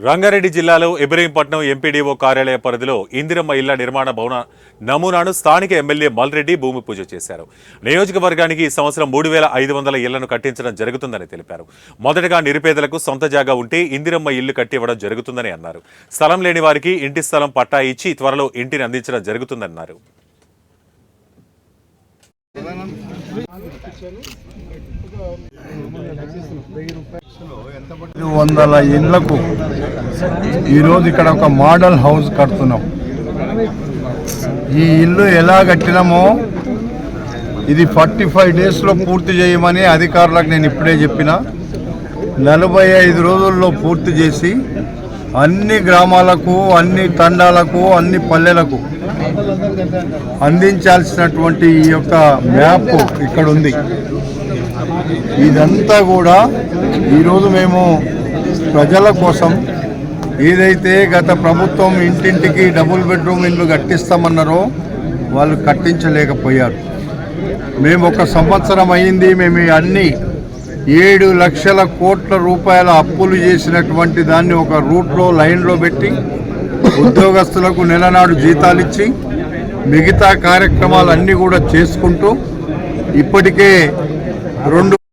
రంగారెడ్డి జిల్లాలో ఇబ్రహీంపట్నం ఎంపీడీఓ కార్యాలయ పరిధిలో ఇందిరమ్మ ఇళ్ల నిర్మాణ భవన నమూనాను స్థానిక ఎమ్మెల్యే మల్రెడ్డి భూమి పూజ చేశారు. నియోజకవర్గానికి ఈ సంవత్సరం 3500 ఇళ్లను కట్టించడం జరుగుతుందని తెలిపారు. మొదటగా నిరుపేదలకు సొంత జాగా ఉంటే ఇందిరమ్మ ఇల్లు కట్టివ్వడం జరుగుతుందని అన్నారు. స్థలం లేని వారికి ఇంటి స్థలం పట్టా ఇచ్చి త్వరలో ఇంటిని అందించడం జరుగుతుందన్నారు. 100 ఇళ్లకు ఈరోజు ఇక్కడ ఒక మోడల్ హౌస్ కడుతున్నాం. ఈ ఇల్లు ఎలా కట్టినామో ఇది 45 డేస్లో పూర్తి చేయమని అధికారులకు నేను ఇప్పుడే చెప్పిన. 45 రోజుల్లో పూర్తి చేసి అన్ని గ్రామాలకు, అన్ని తండాలకు, అన్ని పల్లెలకు అందించాల్సినటువంటి ఈ యొక్క మ్యాప్ ఇక్కడ ఉంది. ఇదంతా కూడా ఈరోజు మేము ప్రజల కోసం ఏదైతే గత ప్రభుత్వం ఇంటింటికి డబుల్ బెడ్రూమ్ ఇల్లు కట్టిస్తామన్నారో వాళ్ళు కట్టించలేకపోయారు. మేము 1 సంవత్సరం అయింది, మేము అన్ని 7 లక్షల కోట్ల రూపాయల అప్పులు చేసినటువంటి దాన్ని ఒక రూట్లో లైన్లో పెట్టి ఉద్యోగస్తులకు నెలనాడు జీతాలు ఇచ్చి మిగతా కార్యక్రమాలన్నీ కూడా చేసుకుంటూ ఇప్పటికే 2